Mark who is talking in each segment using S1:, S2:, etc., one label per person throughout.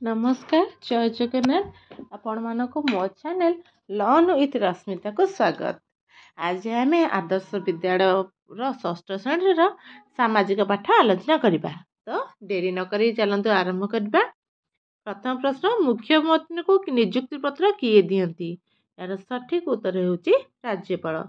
S1: नमस्कार जय जगन्नाथ आपण मानक मो चैनल लर्न विथ रश्मिता को स्वागत। आज आम आदर्श विद्यालय षष्ठ श्रेणी सामाजिक पाठ आलोचना करवा। तो डेरी नक चलतु आरंभ करवा। प्रथम प्रश्न, मुख्यमंत्री को नियुक्ति पत्र किए दियंती? यार सठिक उत्तर होची राज्यपाल।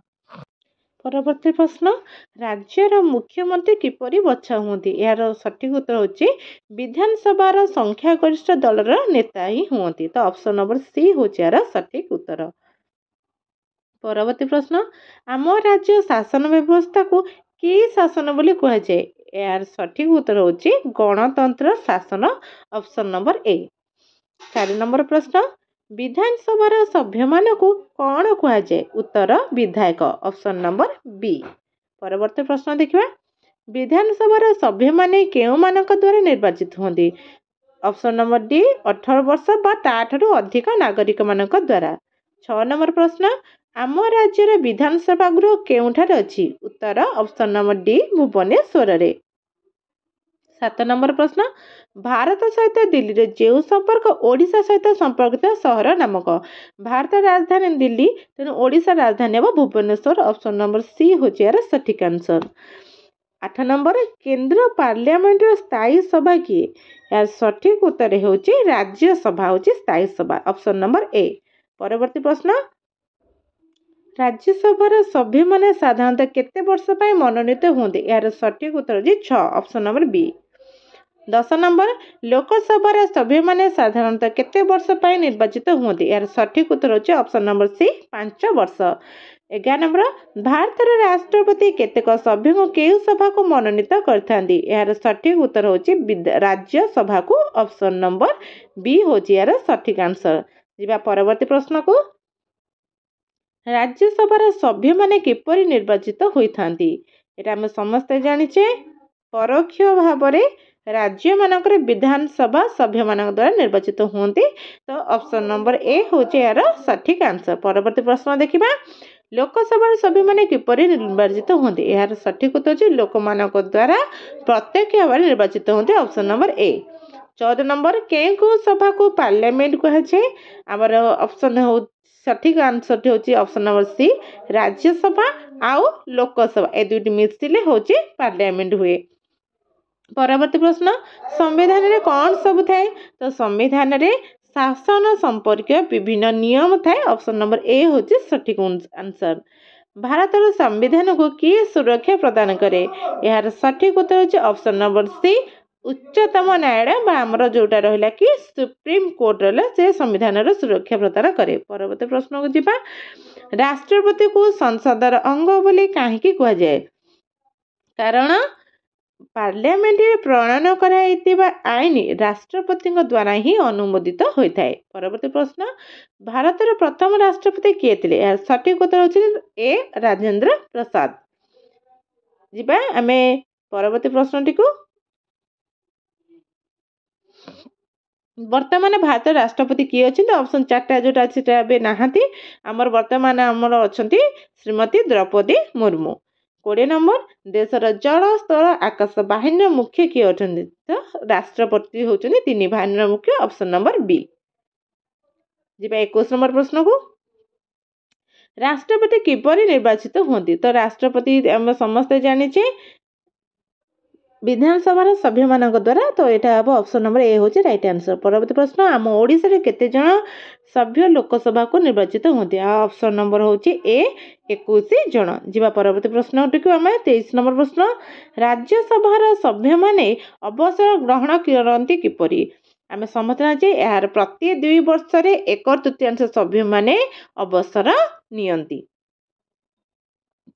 S1: परवर्ती प्रश्न, राज्यर मुख्यमंत्री किपरि बछा हुंती? यार सठिक उत्तर होची विधानसभा संख्यागरिष्ठ दलर नेता ही हुंती। तो ऑप्शन नंबर सी होची यार सठिक उत्तर। परवर्ती प्रश्न, आम राज्य शासन व्यवस्था को कि शासन बोली कहा जाए? यार सठिक उत्तर होची गणतंत्र शासन, ऑप्शन नंबर ए। 4 नंबर प्रश्न, विधानसभा सभ्य मान को कौन कहा जाए? उत्तर विधायक, ऑप्शन नंबर बी। परवर्ती प्रश्न देखिए, विधानसभा सभ्य माने केउ मानक द्वारा निर्वाचित होंदी? ऑप्शन नंबर डी 18 वर्ष बा ताठू अधिक नागरिक मानक द्वारा। 6 नंबर प्रश्न, आम राज्यर विधानसभा गृह केउठारे अछि? उत्तर ऑप्शन नंबर डी भुवनेश्वर रे। 7 नंबर प्रश्न, भारत सहित दिल्ली रे जेउ संपर्क ओडिशा सहित संपर्कित सहर नामक? भारत राजधानी दिल्ली, तेणु ओडिशा राजधानी अब भुवनेश्वर, ऑप्शन नंबर सी होची यार सठिक आंसर। 8 नंबर, केंद्र पार्लियामेंट स्थायी सभा किए? यार सठिक उत्तर होची राज्यसभा होची स्थायी सभा, ऑप्शन नंबर ए। परवर्ती प्रश्न, राज्यसभा सभ्य माने साधारणतः केते वर्ष पाई मनोनीत होंदे? यार सठिक उत्तर होची 6, option number B. 10 number, Lok Sabha सभ्य माने साधारणतः केते वर्ष पाई निर्वाचित होंदे? यार सठिक उत्तर होची ऑप्शन नंबर सी 5 वर्ष। 11 नंबर, भारत राष्ट्रपति केतेक सभ्य को केउ सभा को मनोनीत करथांदी? यार सठिक उत्तर होची राज्यसभा को, ऑप्शन नंबर बी होची यार सठिक आंसर। जिबा परवर्ती प्रश्न को, राज्यसभा सभ्य माने किपरि निर्वाचित होइथांती? एटा हम समस्त जानिचे परोक्ष भाव रे राज्य मानकर विधानसभा सभ्य मान द्वारा निर्वाचित होती। तो ऑप्शन नंबर ए होचे यार सठिक आंसर। परवर्ती प्रश्न देखिबा, लोकसभा सभ्य माने किपरि निर्वाचित होती? यार सठिक उत्तर होची लोक मानक द्वारा प्रत्यक्ष भाव निर्वाचित होती, ऑप्शन नंबर ए। 14 नंबर, केउ सभा को पार्लियामेंट कहा जाए? हमर ऑप्शन हो सठिक आंसर होची ऑप्शन नंबर सी राज्यसभा आउ लोकसभा, ए दुइटी मिसिले होची पार्लियामेंट हुए। परवर्ती प्रश्न, संविधान रे कौन सब थाए? तो संविधान रे शासन संपर्क विभिन्न नियम थाए, ऑप्शन नंबर ए होची सठिक आंसर। भारत संविधान को किए सुरक्षा प्रदान करे? यार सठिक उत्तर होची ऑप्शन नंबर सी उच्चतम न्यायालय बा हमर जोटा रहिला कि सुप्रीम कोर्ट रे से संविधान रे सुरक्षा प्रदान करे। परवर्ती प्रश्न को जिबा, राष्ट्रपति को संसदर अंग बोली काहेकि कहा जाए? कारण पार्लियामेंट प्रणयन कराइतिबा आईन राष्ट्रपति द्वारा ही अनुमोदित होता है। परवर्ती प्रश्न, भारतर प्रथम राष्ट्रपति किए थिले? यार सठिक उत्तर होची ए राजेंद्र प्रसाद। जिबा आमे परवर्ती प्रश्नटी को, वर्तमान भारत राष्ट्रपति किए अछि? तो ऑप्शन 4टा जोटा अछि सेटा नाहांती। हमर वर्तमान हमर अछंती श्रीमती द्रौपदी मुर्मू। 20 नंबर, देशर जल स्थल आकाश बाहिनी मुख्य किए अछंती? तो राष्ट्रपति होचंती 3 बाहिनी मुख्य, ऑप्शन नंबर बी। जिबा 21 नंबर प्रश्न को, राष्ट्रपति किपरि निर्वाचित होंती? तो राष्ट्रपति हम समस्त जानिचे विधानसभा सभ्य मानक द्वारा। तो यहाँ हम ऑप्शन नंबर ए होची राइट आंसर। परवर्ती प्रश्न, आम ओडिशा रे केते जण सभ्य लोकसभा को निर्वाचित होंती? ऑप्शन नंबर होची ए 21 जण। जिबा परवर्ती प्रश्न टिकु हम 23 नंबर प्रश्न, राज्यसभा सभ्य माने अवसर ग्रहण करती किपरि? आम समझना यार प्रति 2 वर्ष रे 1/3 सभ्य माने अवसर नियंती।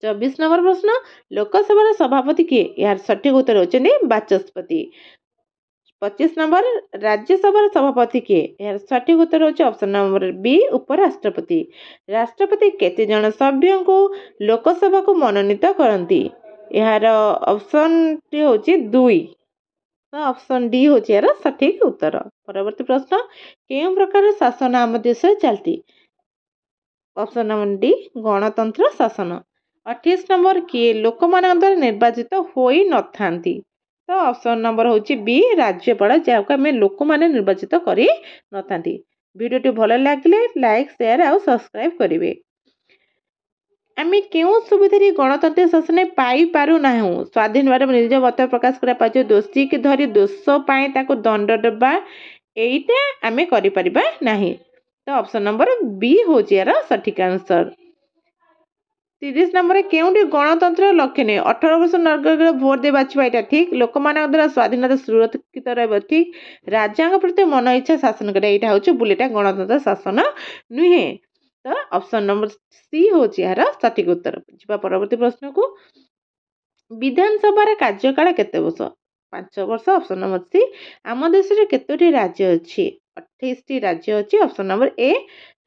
S1: 24 नंबर प्रश्न, लोकसभा सभापति किए? यार सठिक उत्तर होचंदी बाचस्पति। 25 नंबर, राज्यसभा सभापति किए? यार सठिक उत्तर होची ऑप्शन नंबर बी उपराष्ट्रपति। राष्ट्रपति केते जण सभ्य को लोकसभा को मनोनीत करती? यार ऑप्शन टी होची 2, तो ऑप्शन डी होची यार सठिक उत्तर। परवर्ती प्रश्न, केउ प्रकार शासन आम देश चलती? ऑप्शन नंबर डी गणतंत्र शासन। 28 नंबर, किए लोक मान द्वारा निर्वाचित होई न थांती? तो ऑप्शन नंबर होची बी राज्यपाल जहाँ आम लोक मैंने निर्वाचित करी नथांती। वीडियोटी भल लगे लाइक शेयर और सब्सक्राइब करेंगे। आम क्यों सुविधा गणतंत्र शासन पाई पारु ना स्वाधीन भाव निज मत प्रकाश कर दोषी की धरी दोष दंड देवा यहीटा आम कर तो ऑप्शन नंबर बी हूँ यार सठिक आंसर। 30 नंबर केउंटी गणतंत्र लक्ष्य नहीं 18 वर्ष नागरिक भोट दे बाछिबा एटा ठीक लोक मान द्वारा स्वाधीनता सुरक्षित रहबो ठीक राजा प्रति मन इच्छा शासन करे एटा होचे बुलेटा गणतंत्र शासन नुहे तो ऑप्शन नंबर सी होची यार सठिक उत्तर। जिबा परवर्ती प्रश्न को विधानसभा कार्यकाल केते वर्ष 5 वर्ष ऑप्शन नंबर सी। आम देश रे केतोटी राज्य अछि 28 राज्य अछि ऑप्शन नंबर ए।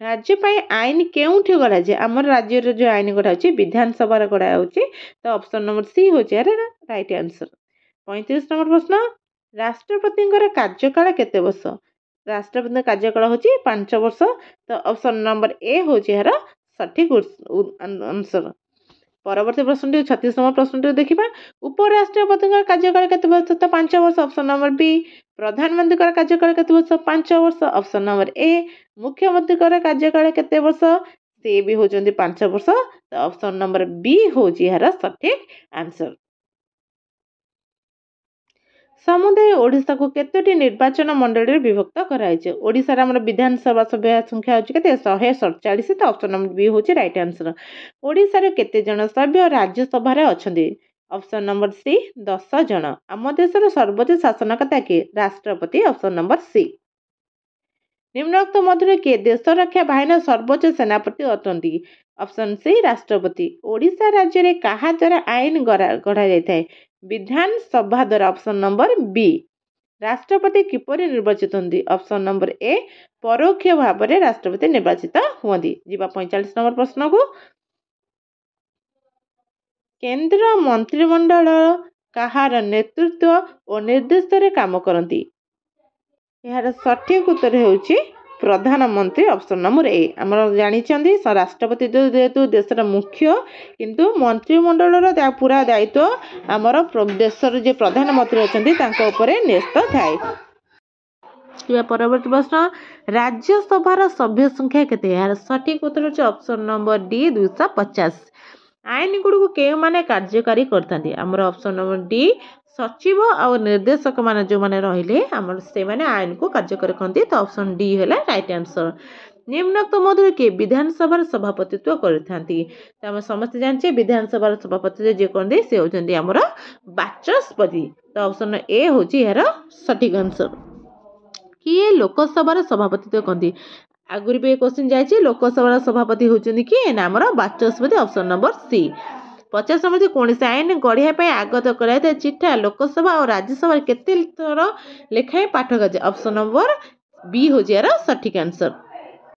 S1: राज्य आईन केउठी गढ़ा जाए आम राज्य जो आईन गढ़ा विधानसभा गढ़ा तो ऑप्शन नंबर सी हो राइट आंसर। 35 नंबर प्रश्न राष्ट्रपति कार्यकाल केते वर्ष राष्ट्रपति कार्यकाल होची 5 वर्ष तो ऑप्शन नंबर ए हो सठिक आंसर। परवर्ती प्रश्न 36 नंबर प्रश्न देखा उपराष्ट्रपति कार्यकाल केते वर्ष तो 5 वर्ष ऑप्शन नंबर बी। प्रधानमंत्री कार्यकाल केते वर्ष 5 वर्ष ऑप्शन नंबर ए। मुख्यमंत्री कार्यकाल केते वर्ष से भी होचंदी 5 वर्ष तो ऑप्शन नंबर बी हो यार सठिक आंसर। समुदाय ओडिशा को केतोटी निर्वाचन मंडल विभक्त कराइछे ओडिशा रे हमर विधानसभा सभा संख्या होची केते 147 तो ऑप्शन नंबर बी होची राइट आंसर। ओडिशा रे केते जन सभ्य राज्यसभा रे अछंदी ऑप्शन नंबर सी 10 जन। आम देशर सर्वोच्च शासनकर्ता के राष्ट्रपति ऑप्शन नंबर सी। निम्नोक्त मध्य किए देश रक्षा बाहिनी सर्वोच्च सेनापति अटंती ऑप्शन सी राष्ट्रपति। ओडिशा राज्य रे कहा द्वारा आईन गढ़ा जाए विधानसभा द्वारा ऑप्शन नंबर बी। राष्ट्रपति किपरि निर्वाचित होती ऑप्शन नंबर ए परोक्ष भाव में राष्ट्रपति निर्वाचित हुआ। 45 नंबर प्रश्न को केंद्र मंत्रिमंडल कहार नेतृत्व और निर्देश काम करती यार सठिक उत्तर होची प्रधानमंत्री ऑप्शन नंबर ए। आम जानी राष्ट्रपति जेहेतु देशर मुख्य किंतु मंत्रिमंडल पूरा दायित्व आमर देशर जे प्रधानमंत्री अच्छा न्यस्त थाए। परवर्ती प्रश्न राज्यसभा सभ्य संख्या केते यार सठिक उत्तर होची ऑप्शन नंबर डी 250। आईन गुड़ को के माने कार्यकारी करथांती आमर ऑप्शन नंबर डी सचिव और निर्देशक मान जो मैंने रहिले आमर से माने आईन को कार्यकारी करती तो ऑप्शन डी है राइट आंसर। निम्नोक्त मध्य किए विधानसभा सभापतित्व करथांती तो आम समस्त जानचे विधानसभा सभापति जे करते से होचंदी आमर बाचस्पति तो ऑप्शन ए होची यार सठिक आंसर। किए लोकसभा सभापतित्व करती आगुरी भी क्वेश्चन जाइए लोकसभा सभापति होचंदी किए ना आमर बाचस्पति ऑप्शन नंबर सी। 50 नंबर कौन से आईन गढ़िया आगत कराई चिठा लोकसभा और राज्यसभा केते थर लेखाएं पाठ कर ऑप्शन नंबर बी हो यार सठिक आंसर।